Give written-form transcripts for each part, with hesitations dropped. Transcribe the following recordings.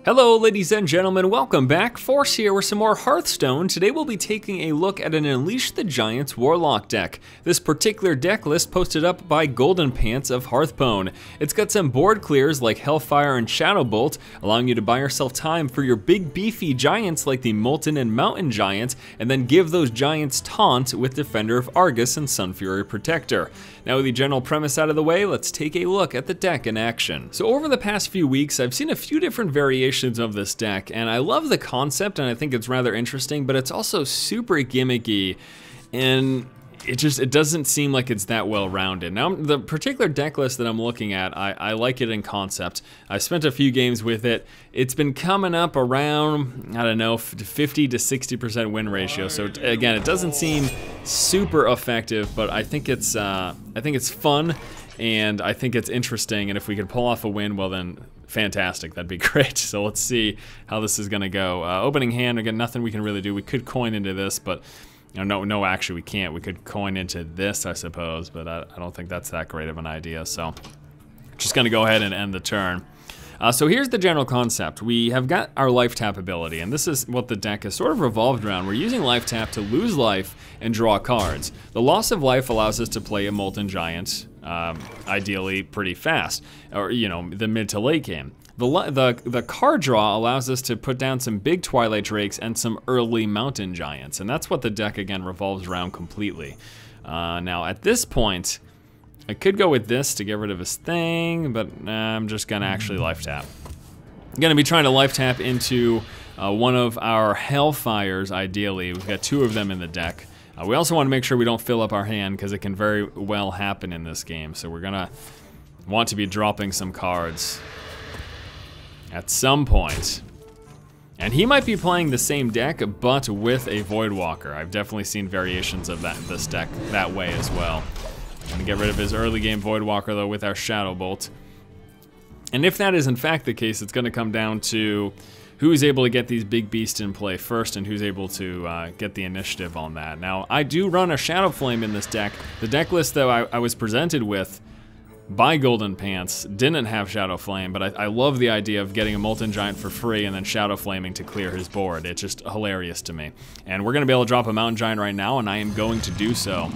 Hello ladies and gentlemen, welcome back. Farseer with some more Hearthstone. Today we'll be taking a look at an Unleash the Giants Warlock deck. This particular deck list posted up by Golden Pants of Hearthstone. It's got some board clears like Hellfire and Shadowbolt, allowing you to buy yourself time for your big beefy giants like the Molten and Mountain Giant, and then give those giants taunt with Defender of Argus and Sunfury Protector. Now with the general premise out of the way, let's take a look at the deck in action. So over the past few weeks, I've seen a few different variations of this deck, and I love the concept and I think it's rather interesting, but it's also super gimmicky and it doesn't seem like it's that well rounded. Now the particular deck list that I'm looking at, I like it in concept. I spent a few games with it. It's been coming up around, I don't know, 50 to 60% win ratio. So again, it doesn't seem super effective, but I think it's fun and I think it's interesting, and if we can pull off a win, well then fantastic, that'd be great. So let's see how this is gonna go. Opening hand, again, nothing we can really do. We could coin into this, but no, actually we can't. We could coin into this, I suppose, but I don't think that's that great of an idea. So just gonna go ahead and end the turn. So here's the general concept. We have got our life tap ability, and this is what the deck is sort of revolved around. We're using life tap to lose life and draw cards. The loss of life allows us to play a Molten Giant, ideally pretty fast, or the mid to late game. The card draw allows us to put down some big Twilight Drakes and some early Mountain Giants, and that's what the deck again revolves around completely. Now at this point, I could go with this to get rid of his thing, but I'm just gonna actually life tap. I'm gonna be trying to life tap into one of our Hellfires, ideally. We've got two of them in the deck. We also want to make sure we don't fill up our hand, because it can very well happen in this game. So we're gonna want to be dropping some cards at some point. And he might be playing the same deck, but with a Voidwalker. I've definitely seen variations of this deck that way as well. Gonna get rid of his early game Voidwalker though with our Shadowbolt. And if that is in fact the case, it's gonna come down to who's able to get these big beasts in play first and who's able to get the initiative on that. Now, I do run a Shadow Flame in this deck. The deck list though I was presented with by Golden Pants didn't have Shadow Flame, but I love the idea of getting a Molten Giant for free and then Shadow Flaming to clear his board. It's just hilarious to me. And we're gonna be able to drop a Mountain Giant right now, and I am going to do so.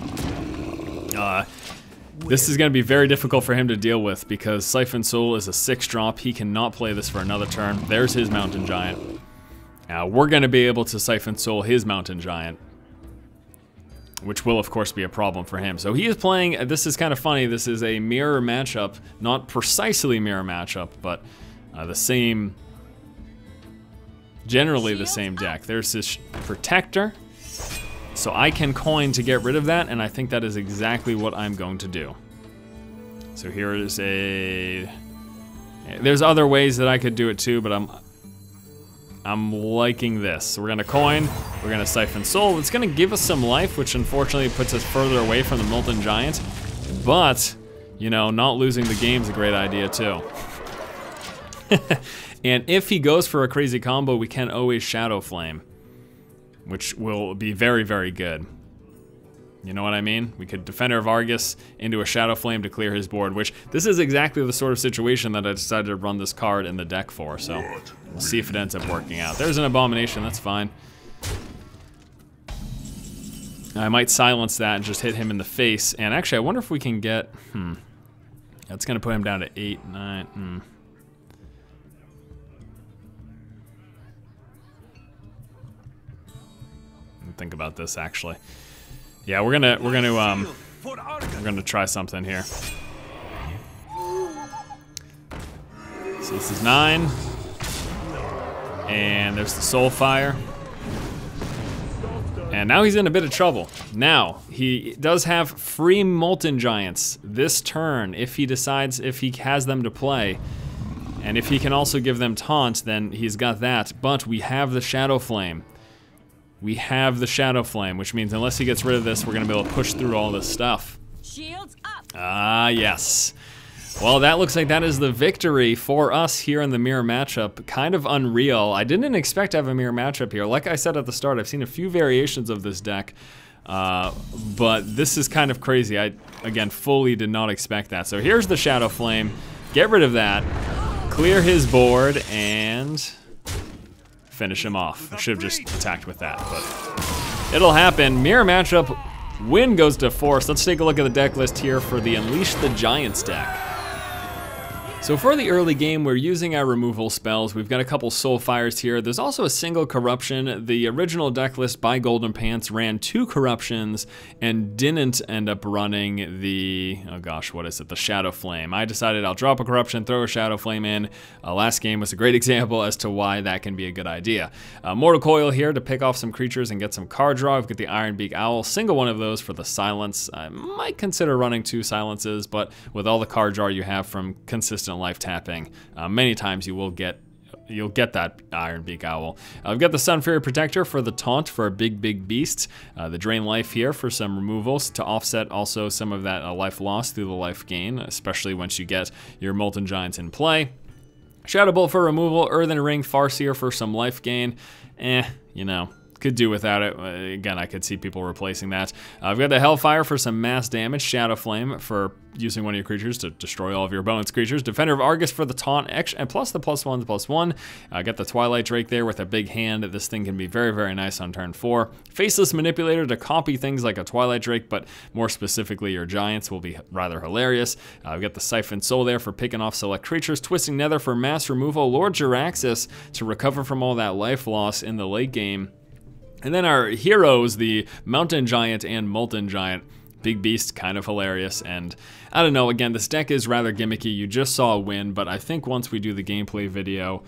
This is going to be very difficult for him to deal with because Siphon Soul is a 6-drop. He cannot play this for another turn. There's his Mountain Giant. Now we're going to be able to Siphon Soul his Mountain Giant, which will of course be a problem for him. So he is playing, this is kind of funny, this is a mirror matchup, not precisely mirror matchup, but generally the same deck. There's this Protector. So I can coin to get rid of that, and I think that is exactly what I'm going to do. So here is there's other ways that I could do it too, but I'm liking this. So we're gonna coin, we're gonna Siphon Soul. It's gonna give us some life, which unfortunately puts us further away from the Molten Giant, but not losing the game is a great idea too. And if he goes for a crazy combo, we can always Shadow Flame, which will be very, very good. You know what I mean? We could Defender of Argus into a Shadow Flame to clear his board, which this is exactly the sort of situation that I decided to run this card in the deck for, so we'll see if it ends up working out. There's an Abomination, that's fine. I might silence that and just hit him in the face, and actually I wonder if we can get, that's gonna put him down to 8, 9, think about this actually. Yeah, we're gonna try something here. So this is 9, and there's the Soulfire, and now he's in a bit of trouble. Now he does have free Molten Giants this turn if he decides, if he has them to play, and if he can also give them taunt, then he's got that. But we have the Shadow Flame. We have the Shadow Flame, which means unless he gets rid of this, we're gonna be able to push through all this stuff. Shields up. Ah, yes. Well, that looks like that is the victory for us here in the mirror matchup. Kind of unreal. I didn't expect to have a mirror matchup here. Like I said at the start, I've seen a few variations of this deck, but this is kind of crazy. I, again, fully did not expect that. So here's the Shadow Flame. Get rid of that. clear his board and finish him off. I should have just attacked with that, but it'll happen. Mirror matchup, win goes to Force. Let's take a look at the deck list here for the Unleash the Giants deck. So for the early game, we're using our removal spells. We've got a couple Soulfires here. There's also a single corruption. The original deck list by Golden Pants ran 2 corruptions and didn't end up running the, oh gosh, what is it? The Shadow Flame. I decided I'll drop a corruption, throw a Shadow Flame in. Last game was a great example as to why that can be a good idea. Mortal Coil here to pick off some creatures and get some card draw. We've got the Ironbeak Owl, single one of those for the silence. I might consider running 2 silences, but with all the card draw you have from consistent life tapping, many times you'll get that Ironbeak Owl. We've got the Sunfury Protector for the taunt for a big beast. The Drain Life here for some removals to offset also some of that life loss through the life gain, especially once you get your Molten Giants in play. Shadow Bolt for removal, Earthen Ring, Farseer for some life gain. You know, could do without it. Again, I could see people replacing that. I've got the Hellfire for some mass damage, Shadow Flame for using one of your creatures to destroy all of your opponent's creatures, Defender of Argus for the taunt, and plus the +1/+1. I got the Twilight Drake there with a big hand. This thing can be very nice on turn 4. Faceless Manipulator to copy things like a Twilight Drake, but more specifically your Giants will be rather hilarious. I've got the Siphon Soul there for picking off select creatures, Twisting Nether for mass removal, Lord Jaraxxus to recover from all that life loss in the late game. And then our heroes, the Mountain Giant and Molten Giant. Big beast, kind of hilarious, and I don't know, again, this deck is rather gimmicky. You just saw a win, but I think once we do the gameplay video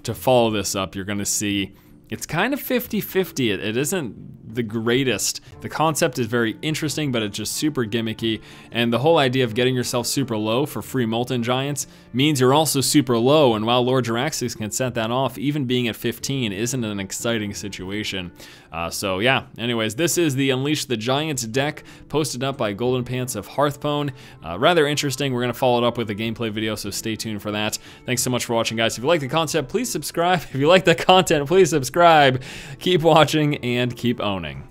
to follow this up, you're gonna see it's kind of 50-50. It isn't the greatest. The concept is very interesting, but it's just super gimmicky. And the whole idea of getting yourself super low for free Molten Giants means you're also super low. And while Lord Jaraxxus can set that off, even being at 15 isn't an exciting situation. So yeah, anyways, this is the Unleash the Giants deck posted up by Golden Pants of Hearthstone. Rather interesting. We're gonna follow it up with a gameplay video, so stay tuned for that. Thanks so much for watching, guys. If you like the concept, please subscribe. If you like the content, please subscribe. Keep watching and keep owning.